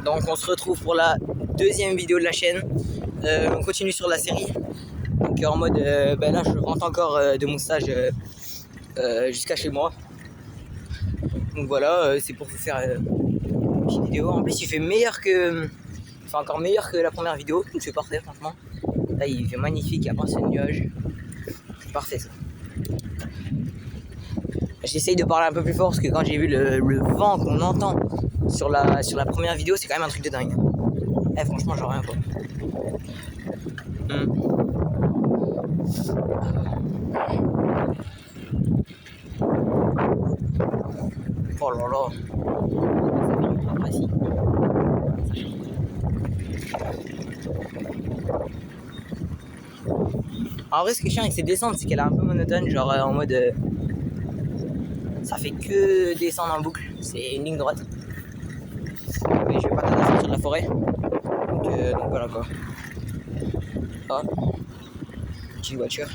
Donc on se retrouve pour la deuxième vidéo de la chaîne. On continue sur la série. Donc en mode, là je rentre encore de mon stage jusqu'à chez moi. Donc voilà, c'est pour vous faire une petite vidéo. En plus il fait meilleur que, enfin encore meilleur que la première vidéo. Donc c'est parfait franchement. Là il fait magnifique, il y a pas assez de nuages. C'est parfait ça. J'essaye de parler un peu plus fort parce que quand j'ai vu le vent qu'on entend sur la première vidéo, c'est quand même un truc de dingue. Franchement, j'en reviens pas. Oh là là. Vas-y. En vrai, ce qui est chiant avec ces descentes, c'est qu'elle est un peu monotone, genre en mode. Ça fait que descendre en boucle, c'est une ligne droite. Mais je vais pas tarder à sortir de la forêt. Donc voilà quoi. Ah, petite voiture.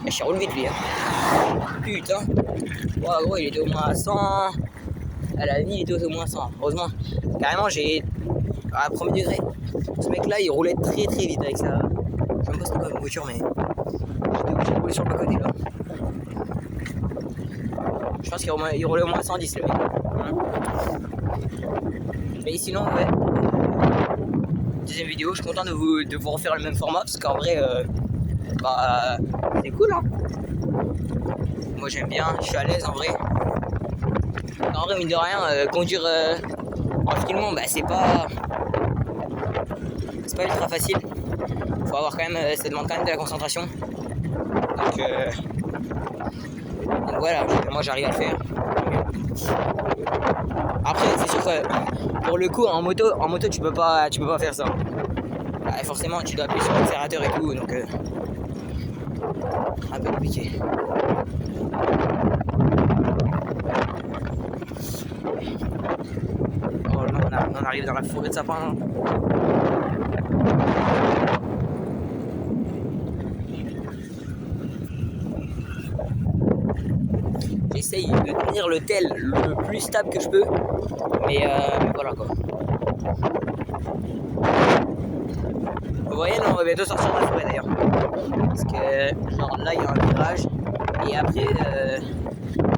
Je suis roule vite lui. Putain. Wow, gros, il était au moins à 100. À la vie, il était au moins à 100. Heureusement. Carrément, j'ai. À premier degré. Ce mec là, il roulait très très vite avec ça. Je sais même pas c'était quoi une voiture, mais. J'étais obligé de rouler sur le côté là. Je pense qu'il roulait au moins à 110 le mec. Mais sinon, ouais. Deuxième vidéo, je suis content de vous refaire le même format parce qu'en vrai, c'est cool hein. Moi j'aime bien, je suis à l'aise en vrai. En vrai, mine de rien, conduire en filmant, c'est pas ultra facile. Faut avoir quand même, ça demande quand même de la concentration. Donc voilà, moi j'arrive à le faire. Après, c'est sûr que pour le coup, en moto tu peux pas faire ça. Forcément, tu dois appuyer sur l'accélérateur et tout, donc un peu compliqué. Oh là, on arrive dans la forêt de sapins. J'essaye de tenir le tel le plus stable que je peux, mais voilà quoi. Vous voyez, là on va bientôt sortir de la forêt d'ailleurs. Parce que genre là il y a un virage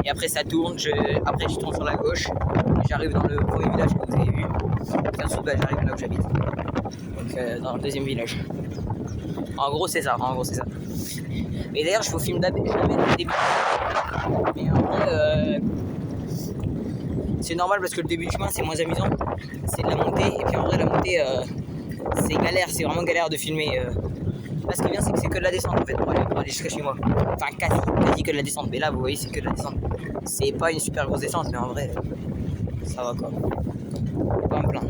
et après ça tourne, après je tourne sur la gauche et j'arrive dans le premier village que vous avez vu. Et ensuite j'arrive là où j'habite. Donc dans le deuxième village. En gros c'est ça, Mais d'ailleurs je vous filme jamais le début. Mais en vrai c'est normal parce que le début du chemin c'est moins amusant. C'est de la montée et puis en vrai la montée c'est galère, c'est vraiment galère de filmer. Là, ce qui est bien, c'est que c'est que de la descente en fait pour aller jusqu'à chez moi. Enfin, quasi que de la descente. Mais là, vous voyez, c'est que de la descente. C'est pas une super grosse descente, mais en vrai, ça va quoi. Pas me plaindre.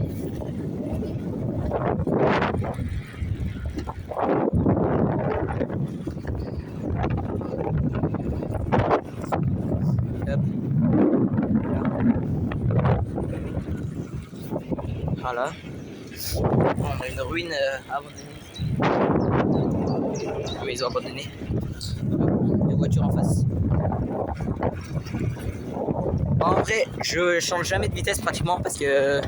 Hop. Voilà. Bon, on a une ruine abandonnée. Maison abandonnée. Des voitures en face. En vrai, je change jamais de vitesse pratiquement parce que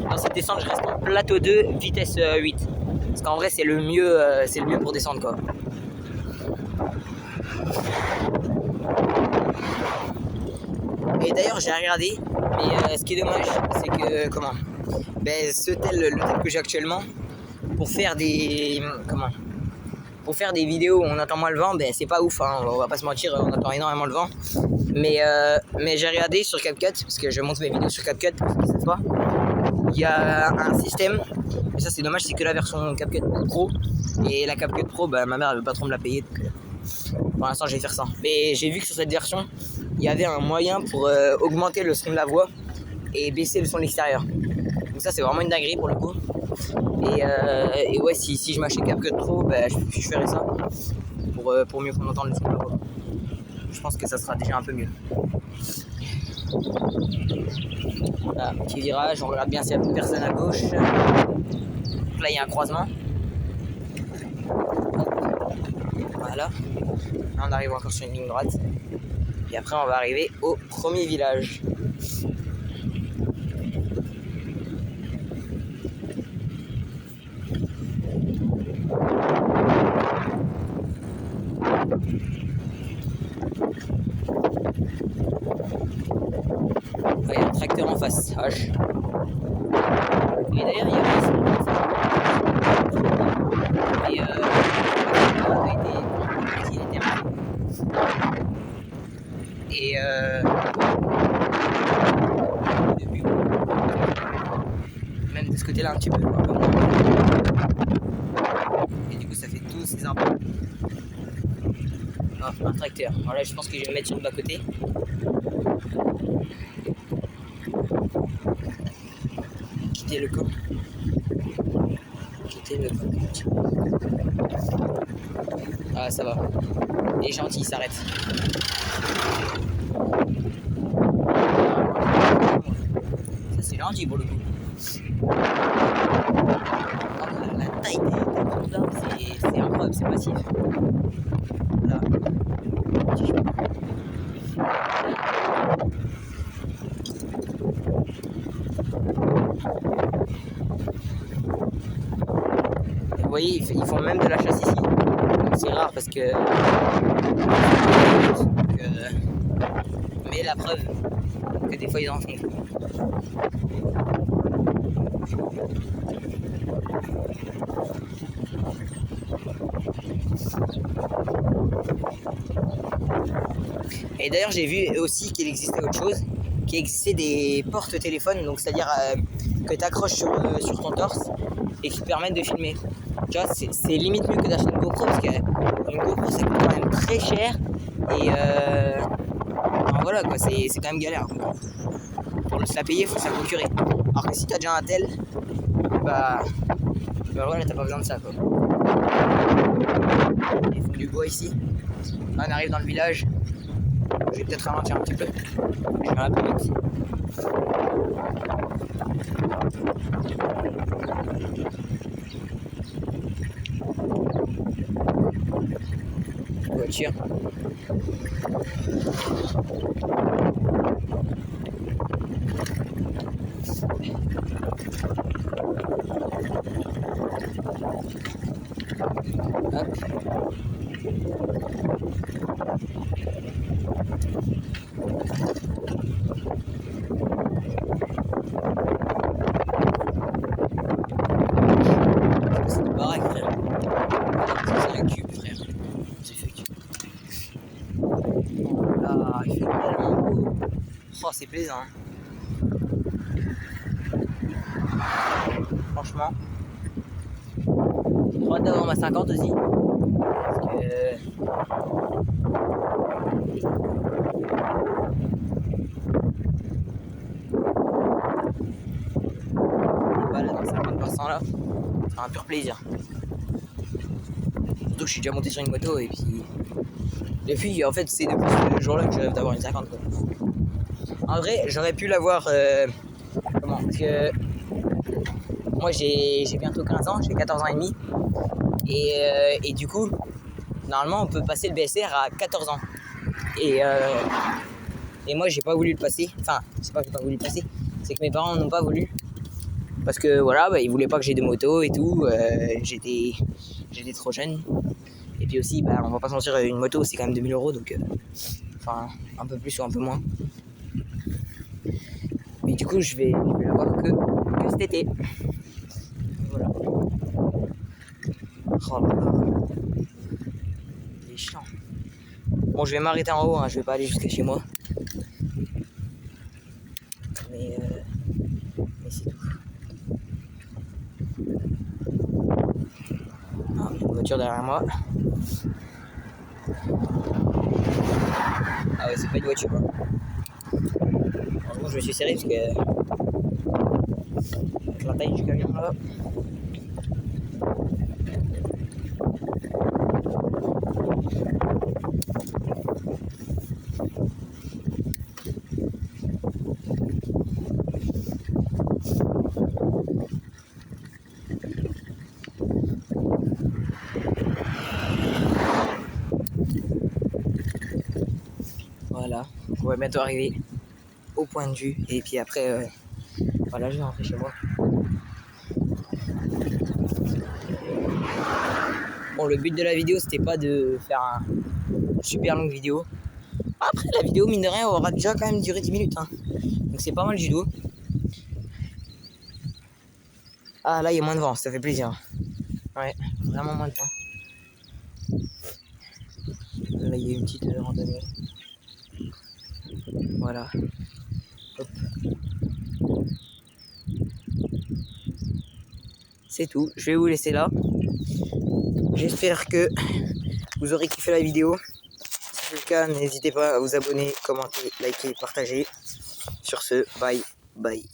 dans cette descente, je reste en plateau 2, vitesse 8. Parce qu'en vrai, c'est le mieux pour descendre quoi. Et d'ailleurs, j'ai regardé, mais ce qui est dommage, c'est que le tel que j'ai actuellement, pour faire des vidéos où on entend moins le vent, c'est pas ouf, hein, on va pas se mentir, on entend énormément le vent. Mais j'ai regardé sur CapCut, parce que je monte mes vidéos sur CapCut, cette fois. Il y a un système, et ça c'est dommage, c'est que la version CapCut Pro. Et la CapCut Pro, ma mère elle veut pas trop me la payer, donc pour l'instant je vais faire ça. Mais j'ai vu que sur cette version, il y avait un moyen pour augmenter le son de la voix et baisser le son de l'extérieur. Donc ça c'est vraiment une dinguerie pour le coup. Et ouais, si je m'achète CapCut Pro, je ferai ça pour mieux qu'on entende le son de la voix. Je pense que ça sera déjà un peu mieux. Voilà, petit virage, on regarde bien s'il n'y a plus personne à gauche. Donc là il y a un croisement. Voilà. Là on arrive encore sur une ligne droite. Et après on va arriver au premier village. tracteur en face, H. Et d'ailleurs, il y a pas et il était et depuis, même de ce côté-là un petit peu, et du coup ça fait tous ces arbres. Ah, un tracteur. Alors là je pense que je vais le mettre sur le bas côté. Quitter le camp. Ah ça va. Il est gentil, il s'arrête. Ça c'est gentil pour le coup. La taille des arbres, c'est incroyable, c'est massif. Là. Vous voyez, ils font même de la chasse ici. C'est rare parce que... mais la preuve que des fois ils en font. Et d'ailleurs j'ai vu aussi qu'il existait autre chose, qu'il existait des porte-téléphones, donc c'est-à-dire que tu accroches sur ton torse et qui te permettent de filmer. Tu vois, c'est limite mieux que d'acheter une GoPro parce qu'une GoPro ça coûte quand même très cher et enfin, voilà quoi, c'est quand même galère. Pour se la payer, il faut se la procurer. Alors que si t'as déjà un tel, bah voilà, t'as pas besoin de ça quoi. Ils font du bois ici. Là, on arrive dans le village. Je vais peut-être ralentir un petit peu. Je vais un peu vite. Voiture. Hop. C'est une baraque, frère. C'est un cube, frère. C'est fake. Là, il fait tellement beau. Oh, c'est plaisant. Franchement. J'ai hâte d'avoir ma 50 aussi. Parce que... voilà, dans 50% là, c'est un pur plaisir. Surtout que je suis déjà monté sur une moto et puis... Depuis, en fait, c'est depuis ce jour-là que je rêve d'avoir une 50 quoi. En vrai, j'aurais pu l'avoir... comment? Parce que... Moi, j'ai bientôt 15 ans, j'ai 14 ans et demi. Et du coup, normalement, on peut passer le BSR à 14 ans. Et moi, j'ai pas voulu le passer. Enfin, c'est pas que j'ai pas voulu le passer, c'est que mes parents n'ont pas voulu. Parce que voilà, bah, ils voulaient pas que j'ai de moto et tout. J'étais trop jeune. Et puis aussi, bah, on va pas se mentir, une moto, c'est quand même 2000 €. Donc, enfin, un peu plus ou un peu moins. Mais du coup, je vais l'avoir que cet été. Voilà. Oh là là. Il est chiant. Bon, je vais m'arrêter en haut, hein, je vais pas aller jusqu'à chez moi. Mais c'est tout. Ah, une voiture derrière moi. Ah ouais, c'est pas une voiture. Hein. Bon, je me suis serré parce que avec la taille du camion là. Voilà, on va bientôt arriver au point de vue et puis après, voilà, je vais rentrer chez moi. Bon, le but de la vidéo, c'était pas de faire une super longue vidéo. Après, la vidéo, mine de rien, aura déjà quand même duré 10 minutes. Hein. Donc c'est pas mal du tout. Ah là il y a moins de vent, ça fait plaisir. Ouais, vraiment moins de vent. Là il y a une petite randonnée. Voilà. Hop. C'est tout, je vais vous laisser là. J'espère que vous aurez kiffé la vidéo. Si c'est le cas, n'hésitez pas à vous abonner, commenter, liker, partager. Sur ce, bye bye.